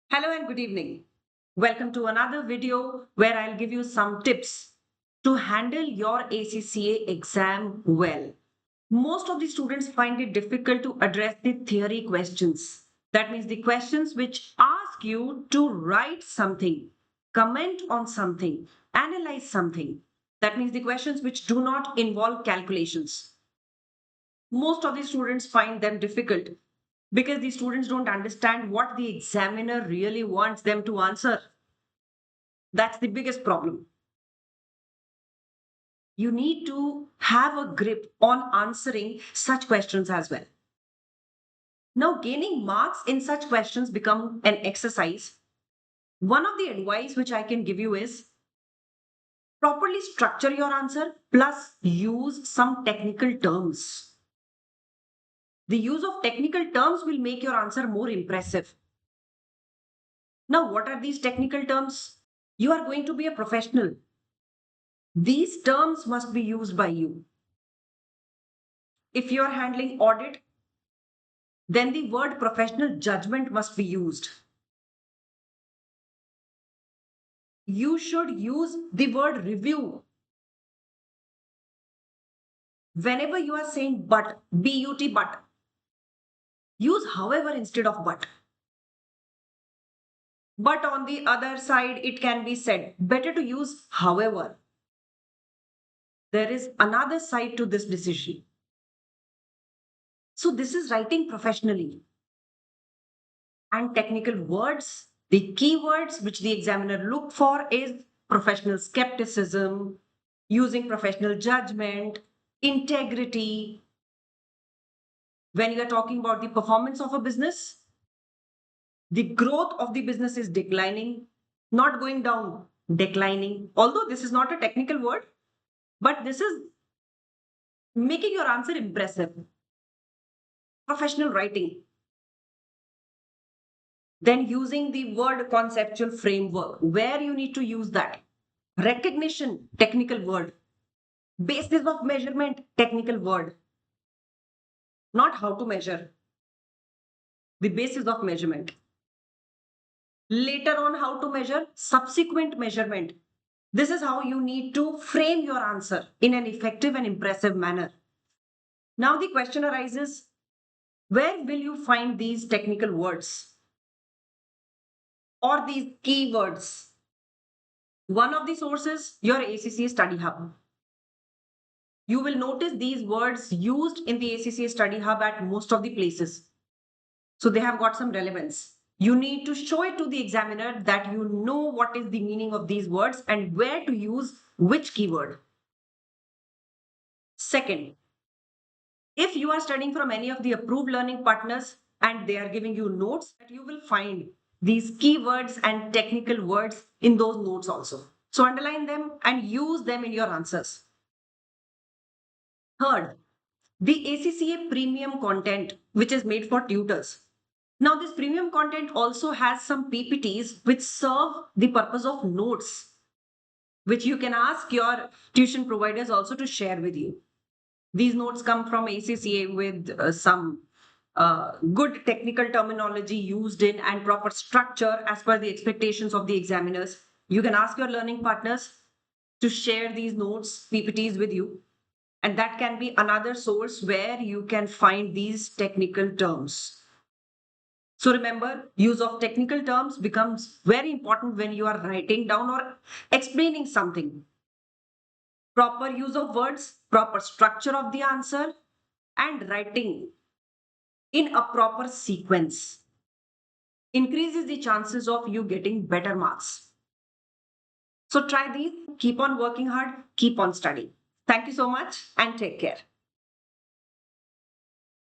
Hello and good evening. Welcome to another video where I'll give you some tips to handle your ACCA exam well. Most of the students find it difficult to address the theory questions. That means the questions which ask you to write something, comment on something, analyze something. That means the questions which do not involve calculations. Most of the students find them difficult because the students don't understand what the examiner really wants them to answer. That's the biggest problem. You need to have a grip on answering such questions as well. Now, gaining marks in such questions become an exercise. One of the advice which I can give you is properly structure your answer plus use some technical terms. The use of technical terms will make your answer more impressive. Now, what are these technical terms? You are going to be a professional. These terms must be used by you. If you are handling audit, then the word professional judgment must be used. You should use the word review. Whenever you are saying but, but, but, use however instead of but. But on the other side, it can be said, better to use however. There is another side to this decision. So this is writing professionally. And technical words, the keywords which the examiner look for is professional skepticism, using professional judgment, integrity. When you are talking about the performance of a business, the growth of the business is declining, not going down, declining. Although this is not a technical word, but this is making your answer impressive. Professional writing. Then using the word conceptual framework, where you need to use that. Recognition, technical word. Basis of measurement, technical word. Not how to measure. The basis of measurement. Later on, how to measure, subsequent measurement. This is how you need to frame your answer in an effective and impressive manner. Now the question arises, where will you find these technical words or these keywords? One of the sources, your ACCA Study Hub. You will notice these words used in the ACCA Study Hub at most of the places. So they have got some relevance. You need to show it to the examiner that you know what is the meaning of these words and where to use which keyword. Second, if you are studying from any of the approved learning partners and they are giving you notes, you will find these keywords and technical words in those notes also. So underline them and use them in your answers. Third, the ACCA premium content, which is made for tutors. Now, this premium content also has some PPTs which serve the purpose of notes, which you can ask your tuition providers also to share with you. These notes come from ACCA with some good technical terminology used in and proper structure as per the expectations of the examiners. You can ask your learning partners to share these notes, PPTs with you. And that can be another source where you can find these technical terms. So remember, use of technical terms becomes very important when you are writing down or explaining something. Proper use of words, proper structure of the answer, and writing in a proper sequence increases the chances of you getting better marks. So try these, keep on working hard, keep on studying. Thank you so much and take care.